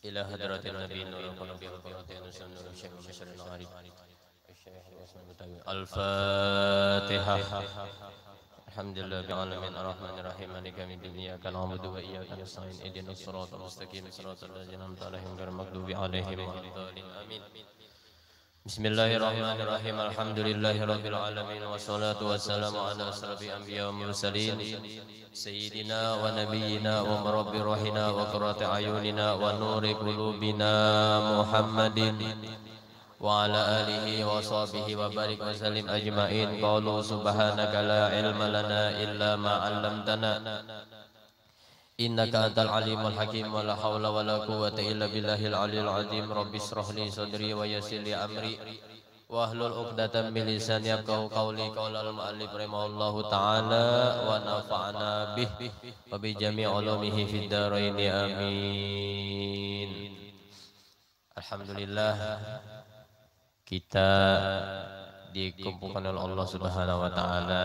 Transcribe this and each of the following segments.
إلى حضرة النبي نور القلب والقرآن نور الشيخ بشر العارف الفاتحة. الحمد لله رب العالمين الرحمن الرحيم مالك يوم الدين إياك نعبد وإياك نستعين اهدنا الصراط المستقيم صراط الذين أنعمت عليهم غير المغضوب عليهم ولا الضالين آمين. بسم الله الرحمن الرحيم الحمد لله رب العالمين والصلاة والسلام على أشرف الأنبياء والمرسلين سيدنا ونبينا ومربي روحنا وقرة أعيننا ونور قلوبنا محمد وعلى آله وصحبه وبارك وسلم أجمعين. قالوا سبحانك لا علم لنا إلا ما علمتنا إنك أنت العليم الحكيم ولا حول ولا قوة إلا بالله العلي العظيم. رب اشرح لي صدري ويسر لي أمري واحلل عقدة من لساني يفقهوا قولي. قال المؤلف رحمه الله تعالى ونفعنا به وبجميع علومه في الدارين آمين. Alhamdulillah kita dikumpulkan oleh Allah Subhanahu wa taala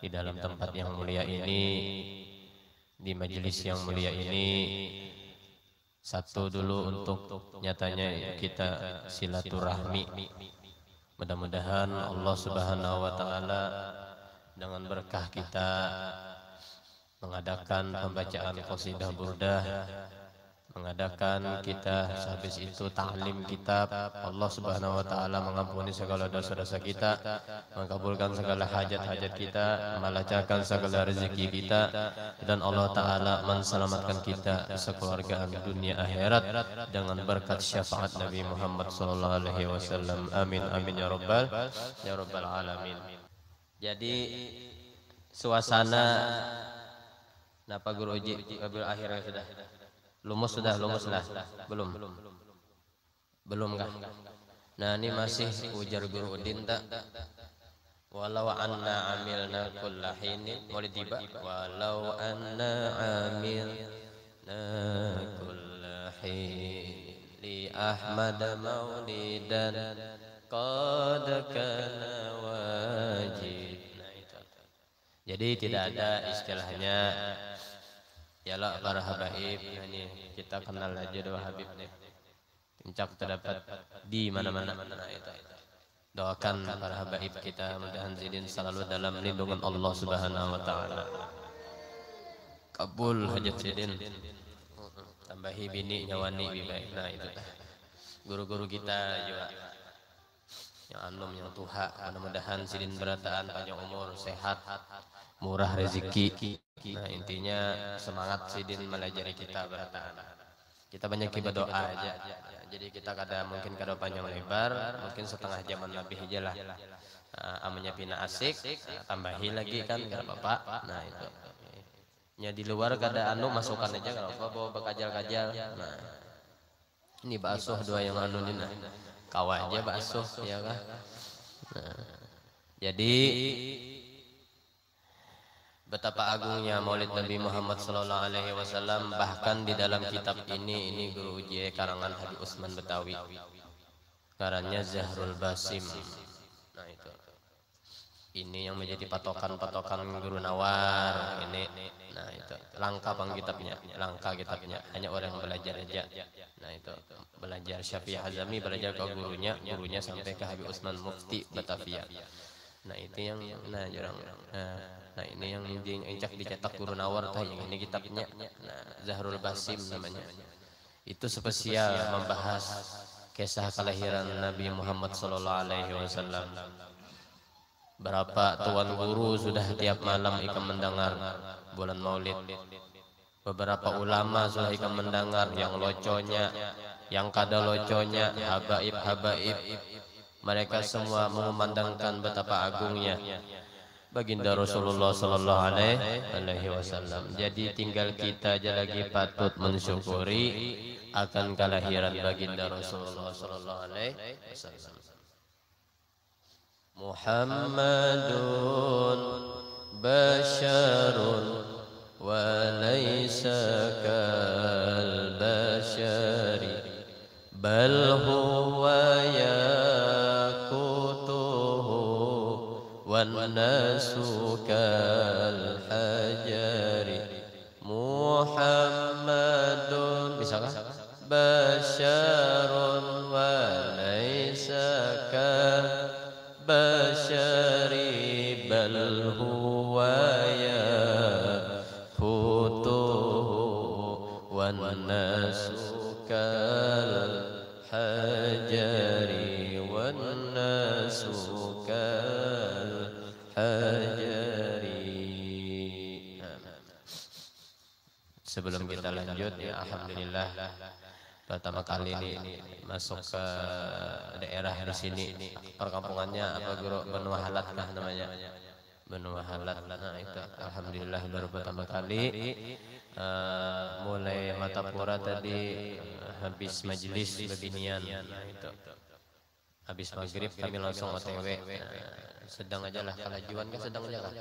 di dalam tempat yang mulia ini, di majelis yang mulia ini. Satu dulu untuk nyatanya kita silaturahmi. Mudah-mudahan Allah Subhanahu wa taala dengan berkah kita mengadakan pembacaan qasidah burdah, mengadakan kita habis itu ta'lim kitab, Allah Subhanahu wa taala mengampuni segala dosa-dosa kita, mengabulkan segala hajat-hajat kita, melancarkan segala rezeki kita, dan Allah taala menselamatkan kita sekeluargaan dunia akhirat dengan berkat syafaat Nabi Muhammad sallallahu alaihi wasallam. Amin amin ya rabbal alamin. Jadi suasana napa guru uji kabil akhirnya sudah lumus lah belum kah? Nah ini masih ujar guru Udin tak walau anna amilna kullahini mau ditiba walau anna amilna kullahini li Ahmad maulidan qad kana wajib. Nah itu jadi tidak ada istilahnya ya lah para habaib. Nah, ini kita kenal aja doa Habib nih. Puncak terdapat di mana-mana. Nah, itu. Doakan para habaib kita mudah-mudahan zidin selalu dalam lindungan Allah Subhanahu wa taala. Kabul hajat zidin. Tambahi bini nyawani baik. Nah, itu. Guru-guru kita juga yang anum yang tuha, mudah-mudahan zidin berataan, panjang umur, sehat, murah rezeki. Nah intinya semangat sidin melajari kita berataan. Kita banyak berdoa aja. Ya, jadi kita mungkin kada panjang lebar, mungkin setengah jaman lebih aja lah. Amanya pina asik, tambahi lagi kan gak apa-apa. Nah itu. Ya di luar kada masukkan aja kalau apa bawa bekajal-kajal. Nah ini bakso dua yang anu ini. Nah kawa aja bakso ya kan. Nah jadi betapa agungnya Maulid Nabi Muhammad sallallahu alaihi wasallam. Bahkan di dalam kitab ini guru uji karangan Habib Usman Betawi, karannya Zahrul Basim. Nah itu ini yang menjadi patokan guru Nawar ini. Nah itu langka kitabnya, hanya orang yang belajar aja. Nah itu belajar Syafi'i Hazami, belajar ke gurunya sampai ke Habib Usman Mufti Batavia. Nah itu yang jarang. Nah ini yang injak dicetak guru Nawar tah yang ini kitabnya. Nah Zahrul Basim namanya. Itu spesial membahas kisah kelahiran Nabi Muhammad sallallahu alaihi wasallam. Berapa tuan guru sudah tiap malam ikam mendengar bulan Maulid. Beberapa ulama sudah ikam mendengar, yang loconya, yang kada loconya, habaib. Mereka semua memandangkan betapa agungnya baginda Rasulullah sallallahu alaihi wasallam. Jadi tinggal kita aja lagi patut mensyukuri akan kelahiran baginda Rasulullah sallallahu alaihi wasallam. Muhammadun basyarun wa laysa kal basyari bal huwa والناس كالحجر محمد bisa kah? basharun wa laysa kabashari bal huwa yafutuhu wan nasu kal hajari wan nasu kal hajari. Sebelum kita lanjut ya, alhamdulillah pertama kali ini masuk ke daerah di sini, perkampungannya apa Guru, Benua Halat lah namanya, Benua Halat. Nah itu alhamdulillah baru pertama kali mulai Matapura tadi habis majelis beginian. Nah itu habis maghrib kami langsung OTW. Sedang aja lah, kalajuan kan sedang aja lah.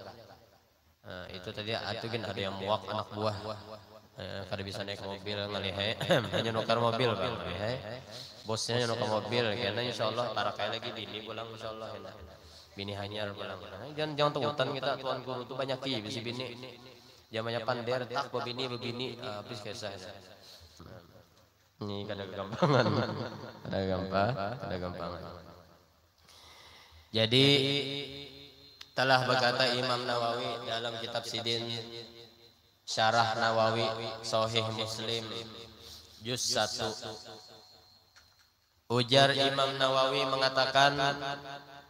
Itu tadi atukin ada yang muak anak buah. Kada bisa naik mobil ngalihe, hanya nukar mobil bang ngalihe. Bosnya nukar mobil, karena insyaallah para kali lagi bini pulang insyaallah enak. Bini hanyar pulang. Jangan tuhutan kita, tuan guru tuh banyak bisi bini. Zamannya pander tak begini habis kisah. Ini kada gampangan, kada gampangan. Jadi telah berkata Imam Nawawi dalam kitab Sidin Syarah Nawawi Sahih Muslim juz 1. Ujar Imam Nawawi mengatakan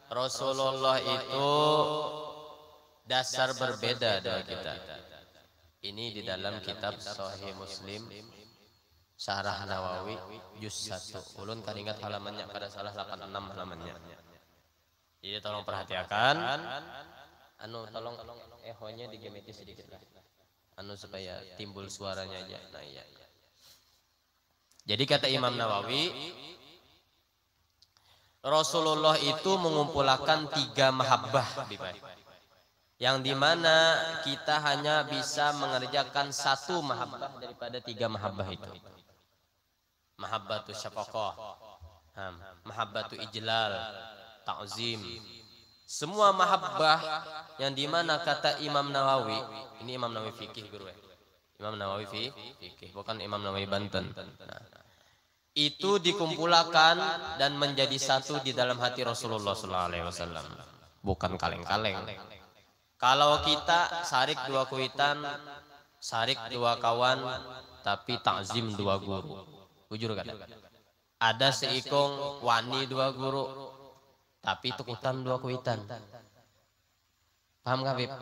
Rasulullah itu dasar berbeda dari kita. Ini di dalam kitab Sahih Muslim Syarah Nawawi juz 1. Ulun kan ingat halamannya, pada salah 86 halamannya. Jadi tolong perhatikan. Tolong ehonya digemeti sedikit lah. Supaya timbul suaranya aja. Nah iya. Jadi kata Imam Nawawi, Rasulullah itu mengumpulkan 3 mahabbah, yang dimana kita hanya bisa mengerjakan 1 mahabbah daripada 3 mahabbah itu. Mahabbatu syafaqah, mahabbatu ijlal, ta'zim. Semua mahabbah yang dimana kata Imam Nawawi, ini Imam Nawawi fikih guru ya, Imam Nawawi fikih, bukan Imam Nawawi Banten. Nah, itu dikumpulkan dan menjadi satu di dalam hati Rasulullah SAW, bukan kaleng-kaleng. Kalau kita sarik 2 kuitan, sarik 2 kawan, tapi takzim 2 guru, jujur kan? Ada seikung wani 2 guru, tapi tukutan 2 kuitan. Paham gak Bib?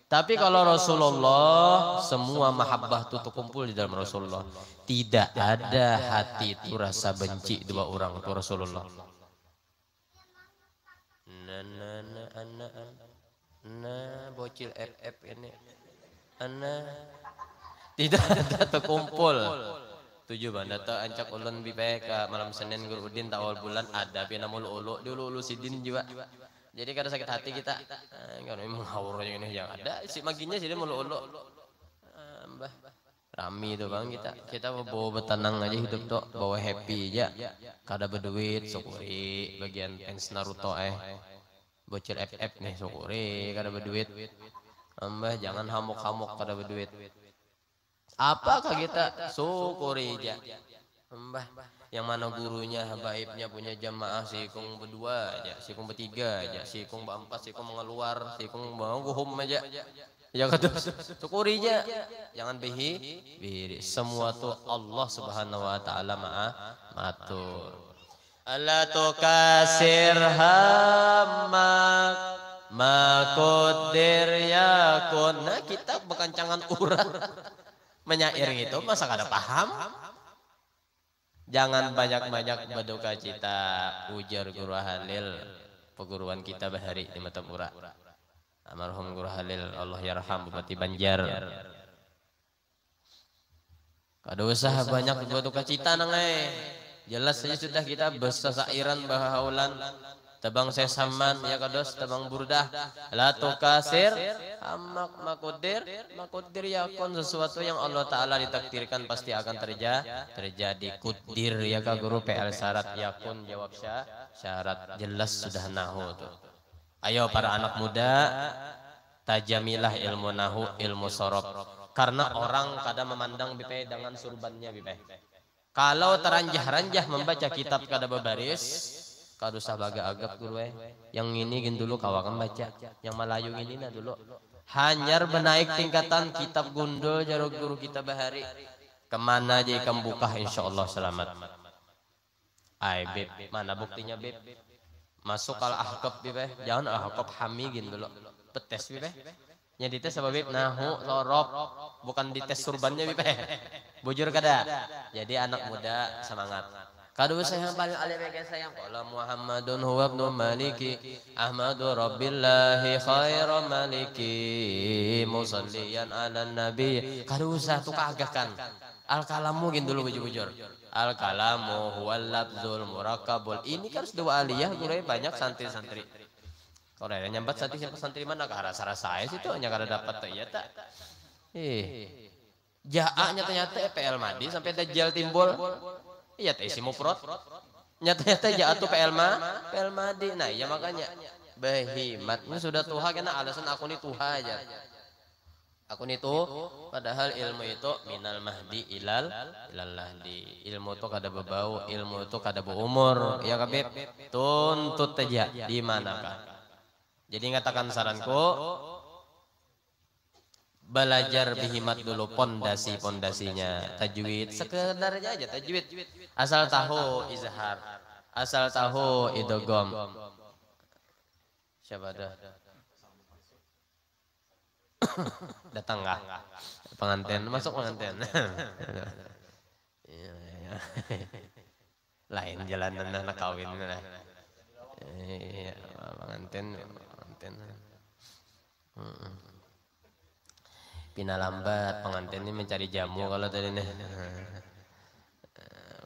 Tapi kalau Rasulullah, semua mahabbah itu terkumpul di dalam Rasulullah. Tidak ada hati itu rasa benci 2 orang itu Rasulullah. Bocil FF ini. Tidak ada terkumpul. 7 banda tak ancak ulun bibek malam Senin Guru Udin awal bulan ada pina mulu-ulu diulu-ulu sidin juga. Jadi kada sakit hati kita. Kalau memang haurnya ini yang ada si maginya sidin mulu-ulu. Mbah rami itu bang kita bawa bertenang aja hidup tuh, bawa happy aja. Kada berduit syukuri bagian fans Naruto bocil FF nih syukuri kada berduit. Mbah jangan hamuk-hamuk kada berduit. Apakah kita syukuri aja. Mbah yang mana gurunya habaibnya punya jamaah sikung berdua aja, sikung bertiga aja, sikung berempat, sikung mengeluar, sikung mau guhum aja. Ya kata syukuri aja. Jangan bihi. Semua tuh Allah Subhanahu wa taala matur. Alla tukasir hammak makudir yakun. Nah kita bekancangan urang menyair itu masa kada paham. Jangan banyak-banyak berduka cita, ujar Guru Halil, perguruan kita bahari di Matapura. Almarhum Guru Halil, Allah yarham, Bupati Banjar. Kada usah banyak berduka cita nangai. Jelas saja sudah kita bersasairan bahaulan. Tebang sesaman ya kados, tebang burdah. La tukasir amak makudir yakun, sesuatu yang Allah Ta'ala ditakdirkan pasti akan terjadi. Kudir ya ka Guru PL syarat, yakun jawab syarat. Jelas sudah nahu tuh. Ayo para anak muda, tajamilah ilmu nahu, ilmu sorob. Karena orang kadang memandang bipe dengan surbannya bipe. Kalau teranjah-ranjah membaca kitab kada babaris, kada usah baga agap guru yang ini gin dulu kawakan baca, yang Melayu ini nah dulu. Hanyar benaik tingkatan kitab gundul jaruk guru kita bahari. Kemana aja ikan buka insyaallah selamat. Ay beb, mana buktinya beb? Masuk al ahqab beb, jangan al ahqab hamigin dulu. Betes beb. Nya dites apa beb? Nahu sorop, bukan dites surbannya beb. Bujur kada. Jadi anak muda semangat. Kadu saya yang paling alim yang sayang. Qala Muhammadun huwa ibnu Maliki Ahmadu Rabbillahi khairu maliki musalliyan ala nabi. Kadu usah tuh kagahkan. Al kalamu gin dulu bujur-bujur. Al kalamu huwal lafzul murakkabul. Ini kan sudah aliyah guru banyak santri-santri. Kalau ada nyambat santri mana ke arah saya situ hanya kada dapat tuh ya tak. Jaa nyata-nyata PL Madi sampai Dajjal timbul. Iya teh isi mufrad. Nyata-nyata jaa tuh PL Madi. Nah, iya makanya bahimat ini sudah tuha karena alasan aku ini tuha aja. Aku itu padahal ilmu itu minal mahdi ilal lahdi. Ilmu itu kada bebau, ilmu itu kada berumur. Ya kabib, tuntut aja di manakah. Jadi ngatakan saranku belajar bihimat dulu pondasinya tajwid sekedarnya aja tajwid asal tahu izhar asal tahu idgham siapa ada datang nggak pengantin masuk pengantin lain jalanan anak kawin pengantin pina lambat pengantin ini mencari jamu kalau tadi nih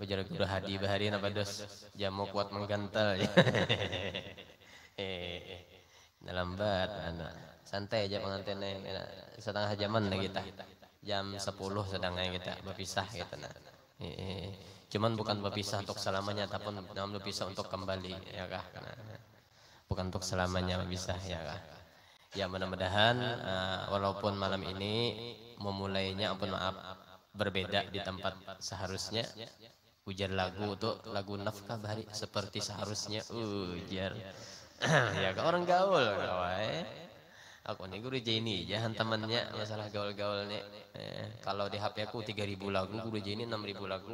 ujar guru hadi bahari apa dos jamu kuat menggantal lambat anak santai aja pengantinnya setengah jaman lah kita jam 10 sedangnya kita berpisah gitu nah cuman bukan berpisah untuk selamanya tapi berpisah untuk kembali ya kah bukan untuk selamanya berpisah ya kah. Ya mudah-mudahan walaupun malam ini memulainya ampun maaf berbeda di tempat seharusnya ujar lagu tuh lagu nafkah bahari seperti seharusnya ujar ya ke orang gaul kawai aku nih guru Jenny jangan temannya masalah gaul-gaul nih kalau di HP aku 3000 lagu guru Jenny 6000 lagu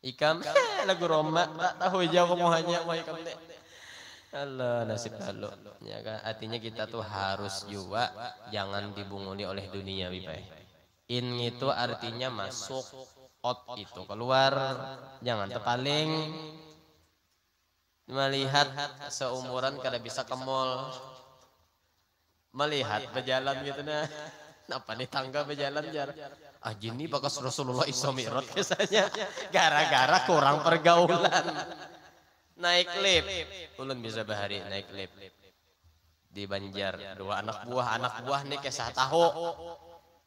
ikam lagu Roma tak tahu jauh mau hanya mau ikam deh Allah nasib lalu ya kan artinya kita tuh harus juga jangan dibunguli oleh dunia bipai in itu artinya masuk out itu keluar jangan terpaling melihat seumuran kada bisa ke mall melihat berjalan gitu nah apa nih tangga berjalan jar jini bakas Rasulullah Isra Mi'raj biasanya gara-gara kurang pergaulan naik lift, ulun bisa bahari naik lift di Banjar dua anak buah nih kisah tahu,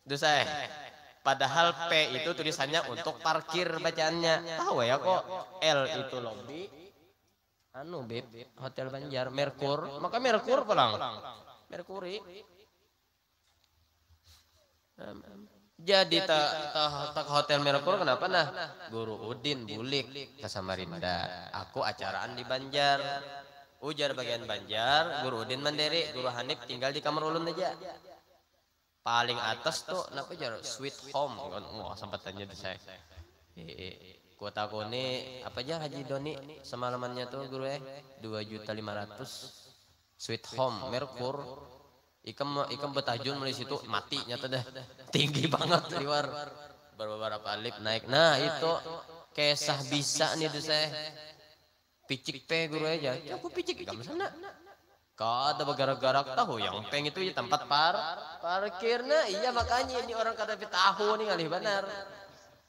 itu saya. Padahal P itu tulisannya untuk parkir bacaannya, tahu ya kok L itu lobby, anu beb hotel Banjar Merkur, maka Merkur pulang, Merkuri. Jadi tak hotel Merkur kenapa nah Guru Udin bulik ke Samarinda aku acaraan di Banjar ujar bagian Banjar Guru Udin mandiri Guru Hanif tinggal di kamar ulun aja paling atas tuh kenapa jar sweet home wah sempat tanya di saya kuota aku nih apa aja Haji Doni semalamannya tuh guru 2.500.000 sweet home Merkur Ikam betajun mulai situ mati nyata dah tinggi banget keluar beberapa alif naik nah itu kisah bisa nih tuh saya picik pe guru aja aku picik kamu sana kada bergarak-garak tahu yang peng itu ya tempat parkir nah iya makanya ini orang kada tahu nih ngalih benar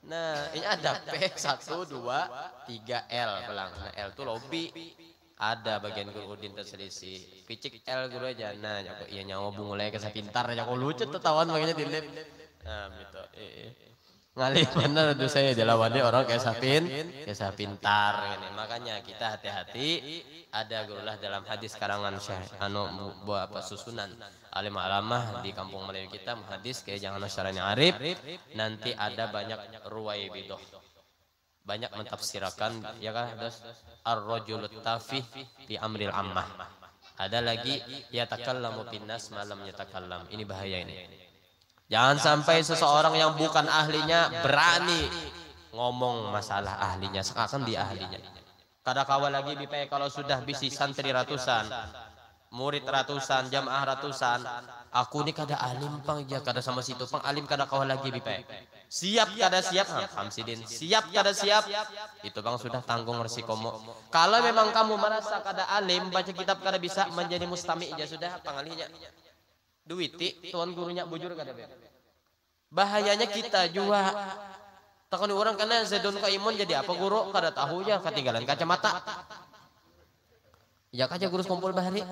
nah ini ada P 1 2 3 L pelang nah L tuh lobby ada bagian Guru Udin terselisih picik L guru aja nah nyako iya nyawa bungulai kesah pintar nyako lucu tertawan makanya di lift nah gitu ngalih bener tuh saya dilawannya orang kesah pintar ini makanya kita hati-hati ada gurulah dalam hadis karangan Syekh buat apa susunan alim alamah di kampung Melayu kita hadis kayak jangan masyarakat arif nanti ada banyak ruwai bidoh banyak mentafsirkan ya kan ar-rajulut tafih fi amril ammah. Ada lagi yatakallamu pinnas malam yatakallam. Ini bahaya ini. Jangan sampai seseorang yang bukan ahlinya berani ngomong masalah ahlinya seakan dia ahlinya. Kada kawa lagi bipe kalau sudah bisi santri ratusan, murid ratusan, jamaah ratusan, aku ini kada alim pang ya kada sama situ pang alim kada kawa lagi bipe. Siap kada siap, Hamsidin. Siap kada siap, itu bang sudah tanggung resikomu. Kalau memang kamu merasa kada alim, baca kitab kada bisa menjadi mustami aja sudah pangalinya. Duiti tuan gurunya bujur kada be. Bahayanya kita juga takoni orang karena Zaidun Qaimun jadi apa guru kada tahu ya ketinggalan kacamata. Ya kaca guru kumpul bahari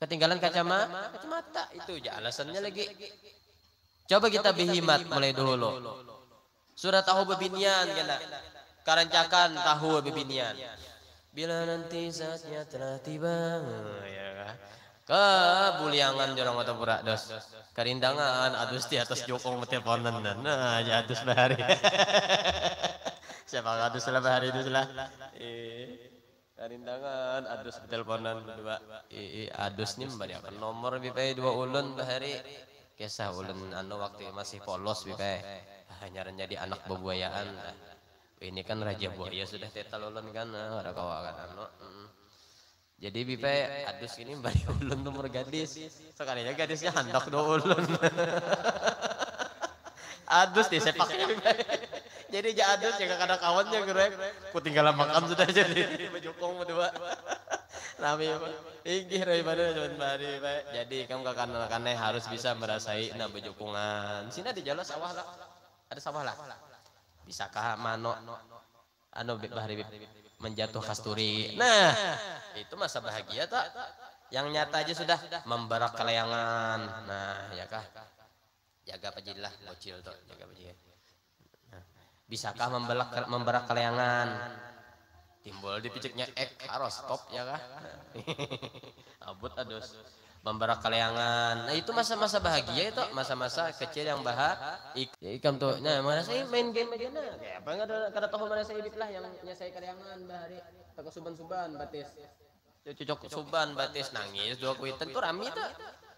ketinggalan kacamata itu aja alasannya lagi. Coba kita berhimat mulai dulu. Sudah tahu bebinian kena. Karancakan tahu bebinian. Bila nanti saatnya telah tiba, ya kebuliangan jorong atau pura dos. Karindangan adus di atas jokong teleponan nah ya adus bahari. Siapa adus lah bahari itu lah. Karindangan adus teleponan berdua. Adus nih memberikan nomor bipai 2 ulun bahari. Kisah ulun anu waktu masih polos bipai. Hanya jadi anak bebuayaan. Ini kan raja buaya sudah tetal ulun kan ada kawakan anu. Jadi bipai adus ini bari ulun nomor gadis. Sekalinya gadisnya handok 2 ulun. Adus disepaknya bipai. Jadi adus jaga kada kawannya gerek. Ku tinggal makan sudah jadi bejokong berdua. Rame inggih daripada cuman bari Pak. Jadi kamu kakan-kakannya harus bisa merasai nah bejokongan. Sini di jalan sawah lah. Ada sawah lah. Bisakah mano anu bahari menjatuh kasturi. Nah, itu masa bahagia tak? Yang nyata aja sudah membarak kelayangan. Nah, ya kah? Jaga pajilah bocil tuh, jaga pajil. Nah, bisakah membarak kelayangan? Timbul dipiciknya harus stop ya kah? Abut adus membarak kelayangan. Nah itu masa-masa bahagia itu masa-masa kecil yang ikam tuh. Nah mana saya main game aja nah. Kayak apa nggak ada tahu mana saya lah yang nyasai kelayangan bahari. Toko suban-suban batis. Cocok suban batis nangis 2 kuitan tuh rami tuh.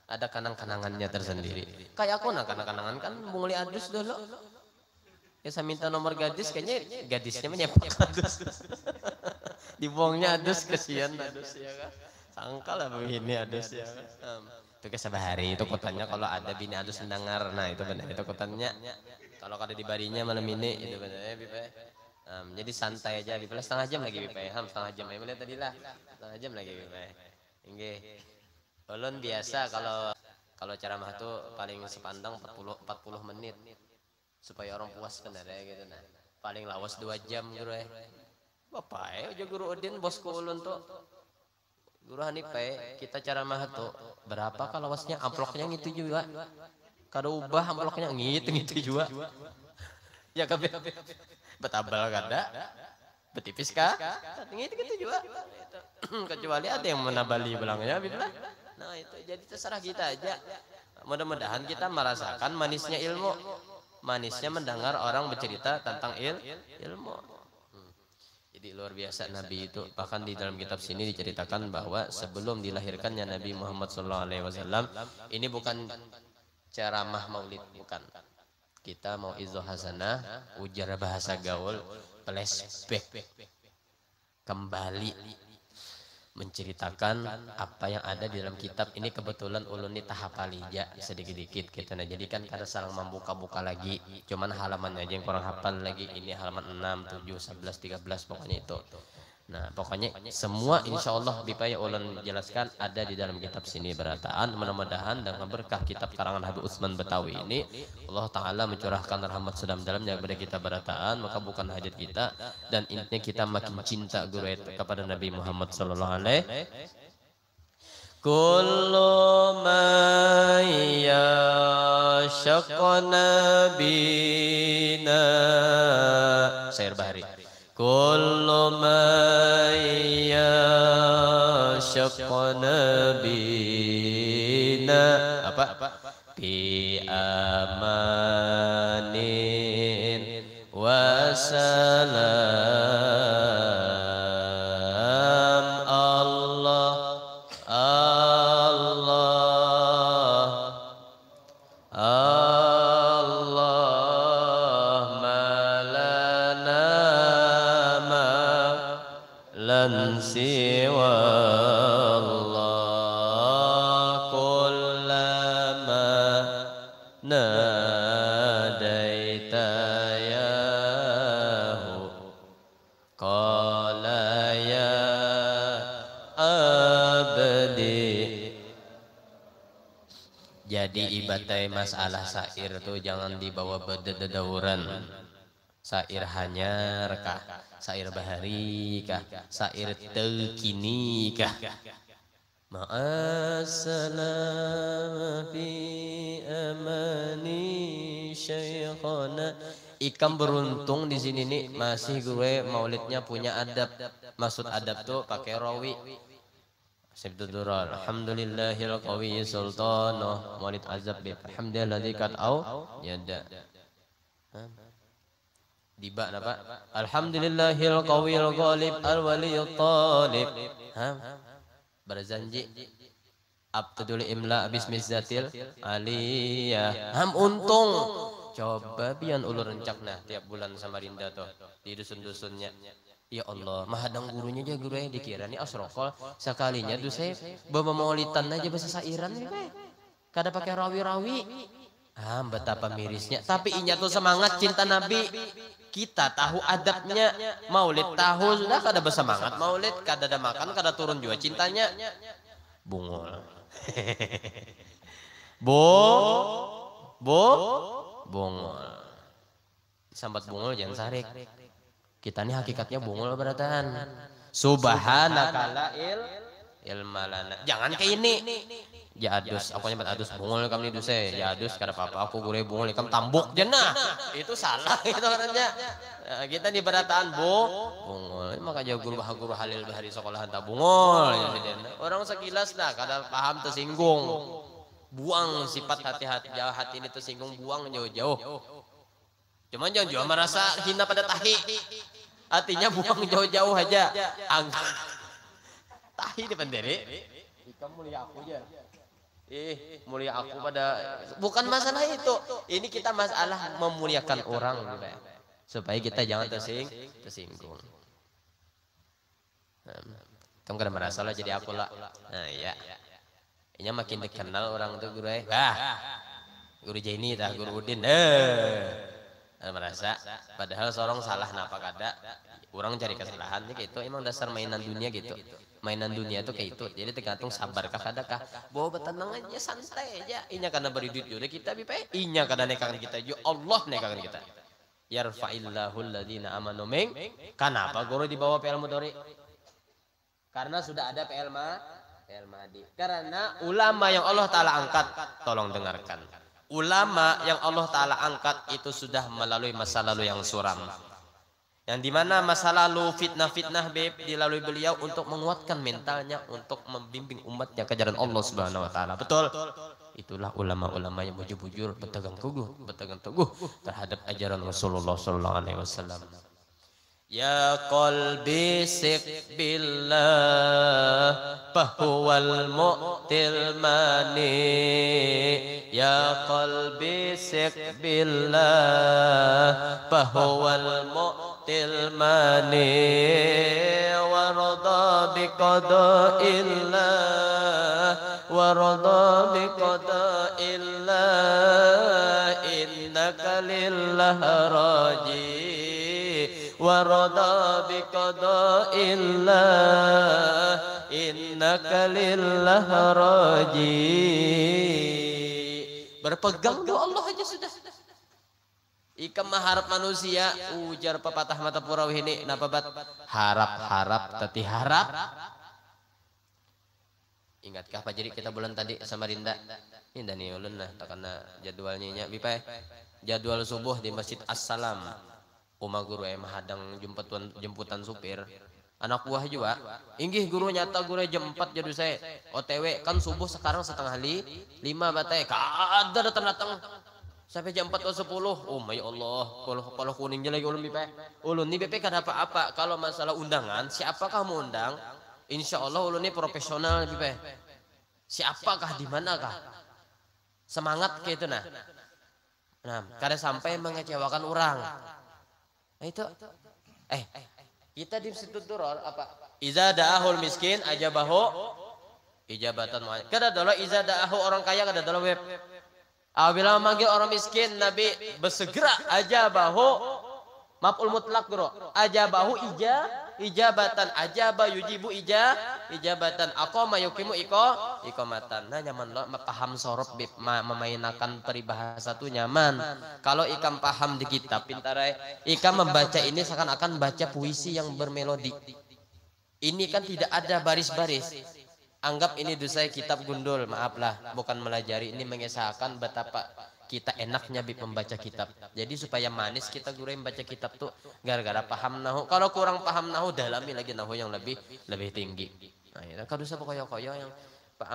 Ada kanang-kanangannya tersendiri. Kayak aku nah kanang-kanangan kan bungli adus dulu. Ya saya minta nomor gadis kayaknya gadisnya menyepak adus. Dibuangnya adus kesian adus ya kan. Sangka lah begini adus ya. Itu kisah bahari itu kotanya kalau ada bini adus mendengar. Nah itu benar itu kotanya. Kalau ada di barinya malam ini itu benar ya Bipa. Jadi santai aja Bipa. Setengah jam lagi Bipa. Setengah jam ya melihat tadi lah. Setengah jam lagi Bipa. Inggih. Ulun biasa kalau ceramah tuh paling sepandang 40 menit. Supaya orang puas benar ya gitu nah. Paling lawas 2 jam guru ya. Bapak aja guru Udin bosku ulun tuh. Guru Hanif kita ceramah tuh berapa kalau lawasnya amploknya gitu juga. Kada ubah amploknya gitu juga. Ya kabeh. Betabal kada. Betipis kah? Gitu juga. Kecuali ada yang menabali belangnya billah. Nah itu jadi terserah kita aja. Mudah-mudahan kita merasakan manisnya ilmu. Manisnya mendengar orang bercerita tentang ilmu. Jadi luar biasa Nabi itu. Bahkan di dalam kitab sini diceritakan bahwa sebelum dilahirkannya Nabi Muhammad SAW, ini bukan ceramah maulid, bukan. Kita mau izoh hasanah, ujar bahasa gaul, flashback, kembali menceritakan apa yang ada di dalam kitab ini. Kebetulan ulun ini tahap palija sedikit-dikit kita. Nah jadi kan kada saling membuka-buka lagi, cuman halamannya aja yang kurang hafal lagi. Ini halaman 6, 7, 11, 13 pokoknya itu. Nah pokoknya semua insya Allah Bipaya ulun jelaskan ada di dalam kitab sini berataan. Mudah-mudahan dengan berkah kitab karangan Habib Utsman Betawi ini Allah Ta'ala mencurahkan rahmat sedam-dalamnya kepada kita berataan, maka bukan hajat kita dan intinya kita makin cinta guru kepada Nabi Muhammad sallallahu alaihi kullu ma yashaqqa nabina Syair Bahari kullu ma yashaqqa nabina apa bi amanin wa salam Allah Allah Allah malana ma lan siwa Allah kullama nadaita yahu qala ya abdi. Jadi ibadah masalah syair tuh jangan dibawa berdedauran. Syair hanyar kah, syair bahari kah, syair terkini kah. Ma'assalam fi amani syekhana. Ikam beruntung di sini nih masih gue maulidnya punya adab. Maksud adab tuh pakai rawi. Sibtudural alhamdulillahil qawi sultanoh maulid azab bi alhamdulilladzi qad au yada. Diba napa? Alhamdulillahil qawiyil ghalib al-waliyut talib. Berzanji abdul imla bismizzatil aliyah. Untung. Coba bian ulur rencak nah tiap bulan Samarinda tuh di dusun-dusunnya. Ya Allah, mahadang gurunya aja guru yang dikira nih asrofol sekalinya tuh saya bawa maulitan aja bahasa sairan nih Pak. Kada pakai rawi-rawi. Betapa mirisnya. Tapi inya tuh semangat cinta Nabi. Kita tahu adabnya maulid tahu sudah kada bersemangat maulid kada ada makan kada turun juga cintanya bungul. Bungul. Sambat bungul jangan sarik. Kita ini hakikatnya bungul beratan. Subhanakala ilmalana. Jangan kayak ini. Ya adus, aku nyebut adus bungul kamu nih duse. Ya adus kada apa-apa aku gure bungul kamu tambuk jenah. Itu salah itu katanya. Kita di berataan bungul. Makanya guru halil bahari sekolahan tak bungul. Orang sekilas dah kada paham tersinggung. Buang sifat hati-hati jahat ini tersinggung buang jauh-jauh. Cuman jangan juga merasa hina pada tahi. Artinya buang jauh-jauh aja. Tahi di pendiri. Ikam mulia aku aja. Mulia aku pada. Bukan masalah itu. Ini kita masalah memuliakan orang. Supaya kita jangan tersinggung. Kamu kada merasa lah jadi aku lah. Nah iya. Ini makin dikenal orang tuh guru. Guru Jaini dah, guru Udin. Merasa padahal seorang salah napa kada orang cari kesalahan gitu emang dasar mainan dunia gitu mainan dunia tuh kayak itu jadi tergantung sabar kah kada kah bawa bertenang aja santai aja inya karena beri duit juga kita bipe inya karena nekakan kita juga Allah nekakan kita yarfa'illahu alladhina amanu ming kenapa guru dibawa PL Mudhari karena sudah ada PL Madi karena ulama yang Allah Ta'ala angkat tolong dengarkan. Ulama yang Allah Ta'ala angkat itu sudah melalui masa lalu yang suram. Yang dimana masa lalu fitnah-fitnah dilalui beliau untuk menguatkan mentalnya. Untuk membimbing umatnya ke jalan Allah Subhanahu Wa Ta'ala. Betul? Itulah ulama-ulama yang bujur-bujur berpegang teguh terhadap ajaran Rasulullah Sallallahu Alaihi Wasallam. Ya qalbi sik billah fahuwal mu'til mani. Ya qalbi sik billah fahuwal mu'til mani. Warada biqada'illah warada biqada'illah innaka lillah raji. Warada biqada'illah innaka lillah raji. Berpegang doa Allah aja sudah. Ikam mengharap manusia ujar pepatah mata purau ini napa bat harap-harap teti harap. Ingatkah Pak jadi kita bulan tadi sama Rinda ini nih ulun nah takana jadwalnya nya bipa jadwal subuh di Masjid As-Salam. Uma guru mahadang jemputan supir anak buah juga inggih guru nyata guru jam 4 jadi saya OTW kan subuh sekarang setengah 5 batai kada datang Sampai jam 4.10. Oh my Allah, kalau kuningnya lagi ulun BP. Ulun nih BP kada apa-apa. Kalau masalah undangan, siapakah mau undang? Insya Allah ulun ini profesional BP. Siapakah di manakah? Semangat kayak itu nah. Nah, kada sampai mengecewakan orang. Nah itu kita di situ duror apa? Iza da'ahul miskin ajabahu ijabatan mu'ayyan. Kada dolo iza da'ahu orang kaya kada dolo web. Apabila memanggil orang miskin, Nabi bersegera ajabahu maf'ul mutlak bro. Ajabahu ijabatan ajaba yujibu ijabatan aqama yuqimu iqamatan. Nah nyaman lo paham sorop memainkan peribahasa tuh nyaman. Kalau ikam paham di kitab pintar ikam membaca ini seakan-akan baca puisi yang bermelodi. Ini kan tidak ada baris-baris. Anggap ini dosa kitab gundul, maaflah, bukan melajari. Ini mengesahkan betapa kita enaknya membaca kitab. Jadi supaya manis kita guru membaca kitab tuh gara-gara paham nahu. Kalau kurang paham nahu, dalami lagi nahu yang lebih tinggi. Nah, itu kalau dosa koyo-koyo yang Pak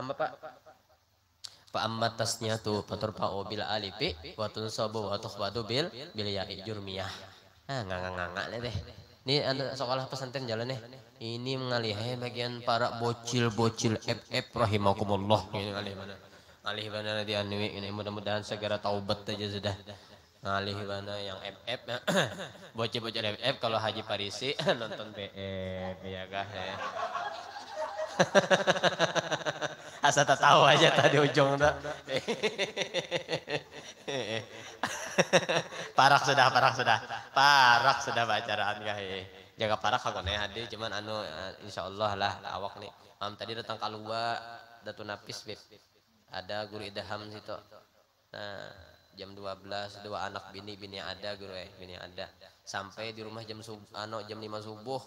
amma tasnya tuh patur pa'u bil alifi wa tunsabu wa tukhbadu bil ya'i jurmiyah. Nganga deh. Ini ada sekolah pesantren jalan nih. Ini mengalih bagian para bocil-bocil FF rahimakumullah. Ini ngalih mana? Ngalih mana di anwi ini mudah-mudahan segera taubat aja sudah. Ngalih mana yang FF bocil-bocil FF kalau Haji Parisi nonton BF ya kah ya. Asa tak tahu aja tadi ujung tuh. Parak sudah bacaraan kah jaga parak kagak nih hadi cuman insyaallah lah awak nih tadi datang kalua datu napis beb ada guru idaham situ. Nah jam 12 dua anak bini ada guru bini ada sampai di rumah jam 5 subuh.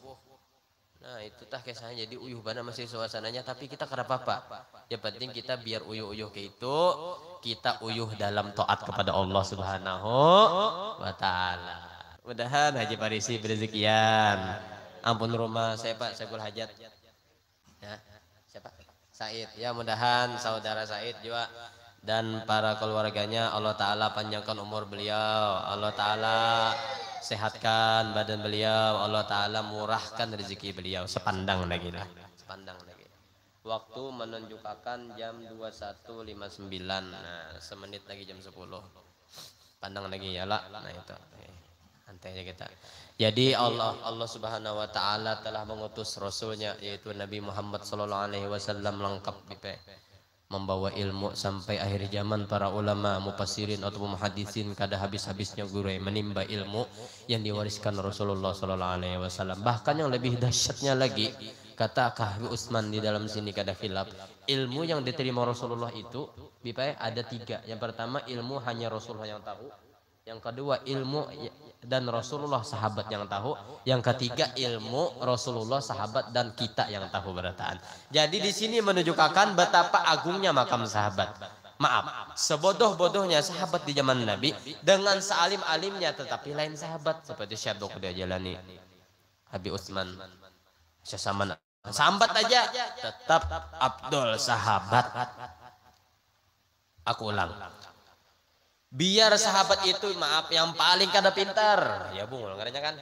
Nah itu tah kisahnya jadi uyuh banget masih suasananya tapi kita kada apa-apa. Yang penting kita biar uyuh-uyuh kayak itu kita uyuh dalam taat kepada Allah Subhanahu wa taala. Mudahan Haji Parisi berezekian. Ampun rumah saya Pak Saiful Hajat. Ya, siapa? Said. Ya mudahan saudara Said juga dan para keluarganya Allah taala panjangkan umur beliau. Allah taala sehatkan badan beliau. Allah taala murahkan rezeki beliau sepandang lagi lah. Sepandang lagi. Waktu menunjukkan jam 21.59. Nah, semenit lagi jam 10. Pandang lagi ya lah. Nah itu. Santai aja kita. Jadi Allah Subhanahu wa taala telah mengutus rasulnya yaitu Nabi Muhammad sallallahu alaihi wasallam lengkap membawa ilmu sampai akhir zaman. Para ulama mufassirin atau muhaddisin kada habis-habisnya guru menimba ilmu yang diwariskan Rasulullah sallallahu alaihi wasallam. Bahkan yang lebih dahsyatnya lagi kata Kahwi Utsman di dalam sini kada khilaf, ilmu yang diterima Rasulullah itu ada 3. Yang pertama ilmu hanya Rasulullah yang tahu. Yang kedua ilmu dan Rasulullah sahabat yang tahu. Yang ketiga ilmu Rasulullah sahabat dan kita yang tahu berataan. Jadi di sini menunjukkan betapa agungnya makam sahabat. Maaf, sebodoh-bodohnya sahabat di zaman Nabi dengan sealim-alimnya tetapi lain sahabat seperti Syekh Abdul Jalani, Habib Utsman, Syekh Saman. Sambat aja tetap Abdul sahabat. Aku ulang. Biar sahabat itu maaf yang paling kada pintar. Ya bung, ngaranya kan.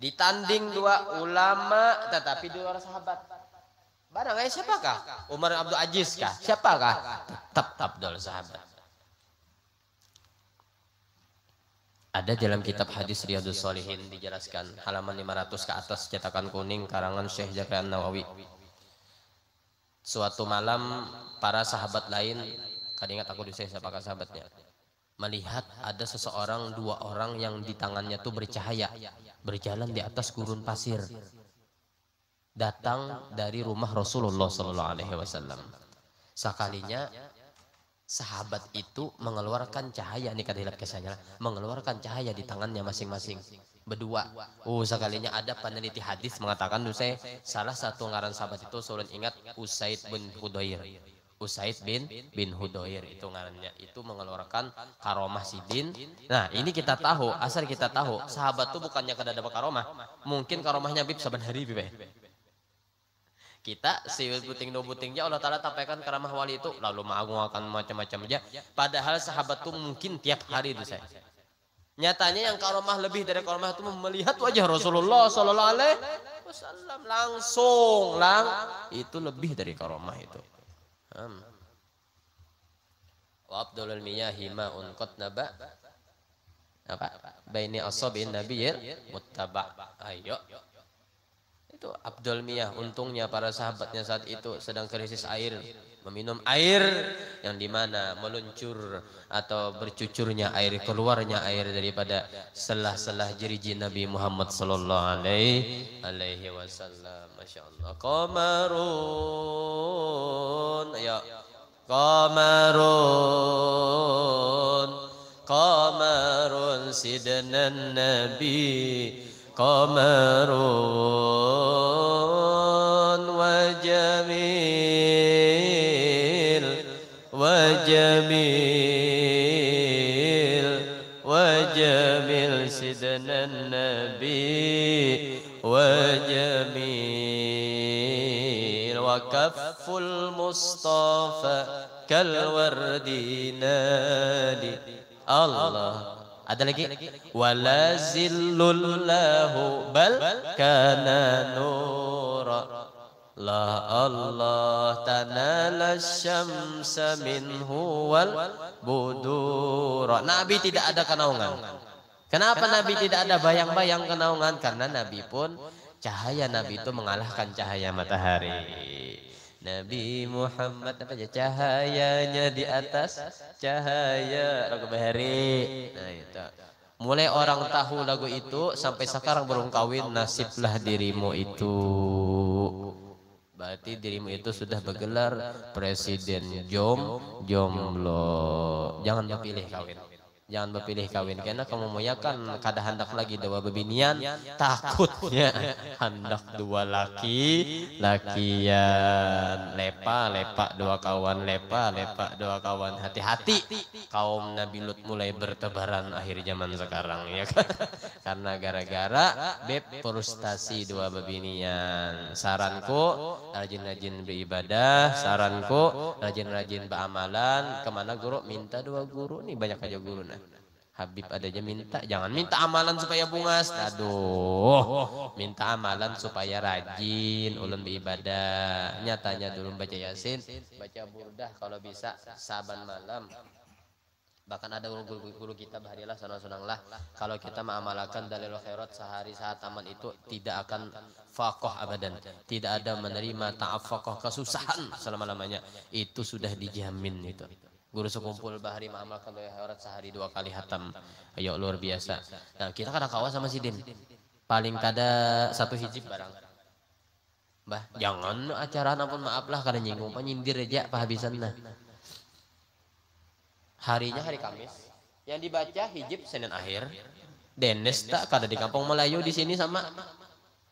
Ditanding 2 ulama tetapi 2 orang sahabat. Barang siapakah? Umar Abdul Aziz kah? Siapakah? Tetap Abdul sahabat. Ada dalam kitab hadis Riyadhus Shalihin dijelaskan halaman 500 ke atas cetakan kuning karangan Syekh Zakaria Nawawi. Suatu malam para sahabat lain, kada ingat aku disini siapakah sahabatnya, melihat ada seseorang 2 orang yang di tangannya tuh bercahaya berjalan di atas gurun pasir datang dari rumah Rasulullah sallallahu alaihi wasallam. Sekalinya sahabat itu mengeluarkan cahaya, ini kada hilap kisahnya, mengeluarkan cahaya di tangannya masing-masing berdua. Sekalinya ada peneliti hadis mengatakan saya salah satu ngaran sahabat itu ulun ingat Usaid bin Hudayr. Usaid bin Hudayr itu ngarannya, itu mengeluarkan karomah sidin. Nah ini kita tahu, asal kita tahu sahabat tuh bukannya kada dapat karomah, mungkin karomahnya bib saban hari bib. Kita si buting do butingnya Allah Ta'ala tampaikan karamah wali itu lalu mengagungkan macam-macam aja. Padahal sahabat tuh mungkin tiap hari itu saya. Nyatanya yang karomah lebih dari karomah itu melihat wajah Rasulullah Sallallahu Alaihi Wasallam langsung itu lebih dari karomah itu. Wa Abdul miyahi ma'un qad naba apa baini asabin nabiyil muttaba. Ayo itu Abdul Miyah, untungnya para sahabatnya saat itu sedang krisis air, meminum air yang dimana meluncur atau bercucurnya air, keluarnya air daripada selah-selah jeriji Nabi Muhammad Sallallahu Alaihi Wasallam. Masya Allah. Qamarun, ayo qamarun sidnan Nabi qamarun wajamil sidnan nabi wajamil wa kafful mustafa kal wardi nadi Allah. Ada lagi wala zillul lahu bal kana nura la Allah tanala syamsa minhu wal budura. Nabi tidak ada kenaungan. Kenapa Nabi tidak ada bayang-bayang kenaungan? Karena Nabi pun cahaya Nabi itu mengalahkan cahaya matahari. Nabi Muhammad apa aja cahayanya di atas cahaya lagu bahari. Nah itu. Mulai orang tahu lagu itu sampai sekarang belum kawin, nasiblah dirimu itu. Berarti dirimu itu sudah bergelar presiden jomblo. Jangan berpilih kawin. Jangan berpilih kawin karena kamu muyakan kada hendak lagi dua bebinian, takutnya hendak dua lakian lepa dua kawan lepa dua kawan. Hati-hati kaum Nabi Lut mulai bertebaran akhir zaman sekarang ya kan. Karena gara-gara frustasi dua bebinian. Saranku rajin-rajin beribadah, saranku rajin-rajin beramalan. Kemana guru? Minta dua guru nih, banyak aja guru nah. Habib ada aja minta, jangan minta amalan supaya bungas. Aduh, minta amalan supaya rajin ulun beribadah. Nyatanya dulu baca Yasin, baca burdah kalau bisa saban malam. Bahkan ada guru kita baharilah senang-senanglah kalau kita mengamalkan dalil khairat sehari saat aman itu tidak akan faqih abadan. Tidak ada menerima ta'affaqah kesusahan selama-lamanya. Itu sudah dijamin itu. Guru sekumpul bahari mengamalkan dalil khairat sehari 2 kali hatam. Ayo luar biasa. Nah, kita kada kawan sama si Din. Paling kada 1 hijib barang. Bah, jangan acara ampun maaf lah kada nyinggung penyindir aja pahabisan nah. Harinya hari Kamis. Yang dibaca hijib Senin akhir. Dennis tak kada di kampung Melayu di sini sama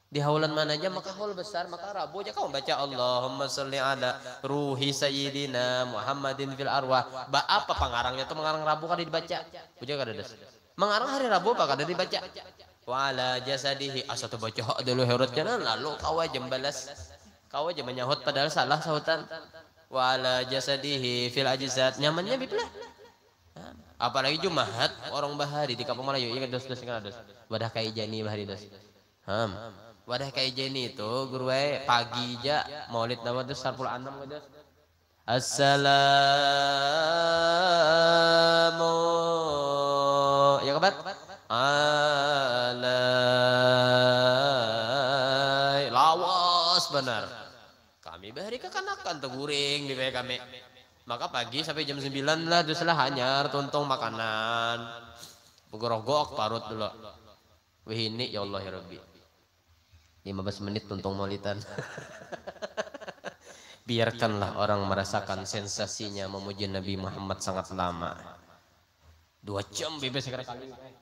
di haulan mana aja, maka haul besar, maka Rabu aja kau baca Allahumma sholli ala ruhi sayyidina Muhammadin fil arwah. Apa pengarangnya tuh mengarang Rabu kada dibaca. Puja kada des. Mengarang hari Rabu apa kada dibaca. Wa ala jasadihi asatu baca dulu herotnya lalu kau aja balas. Kau aja menyahut padahal salah sahutan. Wa ala jasadihi fil ajzat nyamannya biblah. Apalagi Jumat orang bahari di kampung Melayu ingat dos wadah kai jani bahari dos. Wadah kayak Jenny itu guru pagi aja maulid nama itu 46 gitu. Assalamu ya kabat alai lawas benar. Kami bahari kekanakan tuh guring di kami. Maka pagi sampai jam 9 lah teruslah hanyar tuntung makanan. Begorogok parut dulu. Wih ini ya Allah ya Rabbi. 15 menit tuntung maulidan. Biarkanlah orang merasakan sensasinya memuji Nabi Muhammad sangat lama. 2 jam bebas sekali maulidan.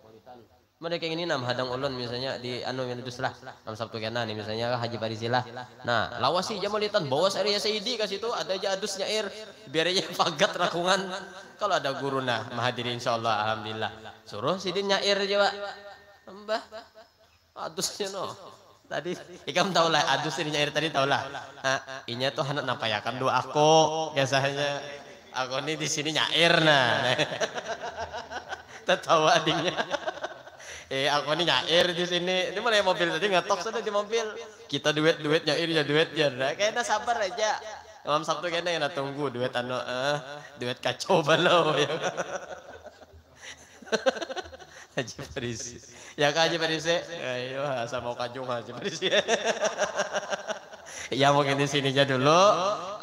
Mereka ini nam hadang ulun misalnya di anu yang itu lah nam Sabtu kena nih misalnya Haji Farizilah. Nah, lawasi jam maulidan bawa area Sayyidi ke situ ada aja adus nyair biar aja pagat rakungan. Kalau ada guru nah menghadiri insyaallah alhamdulillah. Suruh sidin nyair aja, Pak. Mbah. Adusnya no. Tadi ikam tahu lah adus ini nyair tadi tahu lah. Inya tuh hendak nampayakan doa aku biasanya. Aku ini di sini nyair nah. Tertawa adingnya. Aku ini nyair di sini. Ini mulai mobil tadi ngetok sudah di mobil. Kita duet nyair ya duet ya. Kayaknya sabar aja. Malam Sabtu kayaknya yang tunggu duet duet kacau balau ya. Haji Parisi. Ya Kak Haji Parisi. Ayo asal mau kajung Haji Parisi. Ya mungkin di sininya dulu.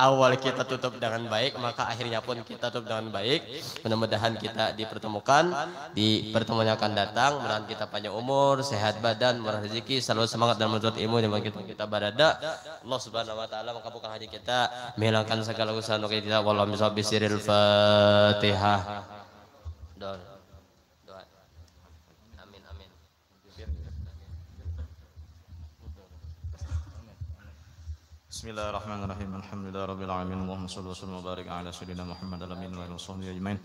Awal kita tutup dengan baik, maka akhirnya pun kita tutup dengan baik. Mudah-mudahan kita dipertemukan di pertemuan yang akan datang. Mudah-mudahan kita panjang umur, sehat badan, murah rezeki, selalu semangat dan menuntut ilmu yang kita berada. Allah Subhanahu Wa Taala mengabulkan haji kita, menghilangkan segala usaha kita. Wallahu bisiril Fatihah. Doa. Bismillahirrahmanirrahim. Alhamdulillahirabbil alamin. Allahumma shalli wa sallim wa barik ala sayyidina Muhammad al-amin wa ala sahbihi ajmain.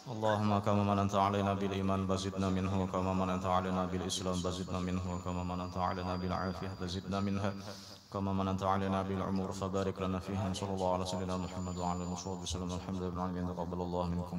Allahumma kama mananta alaina bil iman bazidna minhu wa kama mananta alaina bil islam bazidna minhu wa kama mananta alaina bil afiyah bazidna minha kama mananta alaina bil umur fabarik lana fiha sallallahu ala sayyidina Muhammad wa ala alihi wa sahbihi sallam. Alhamdulillah, taqabbalallahu minkum.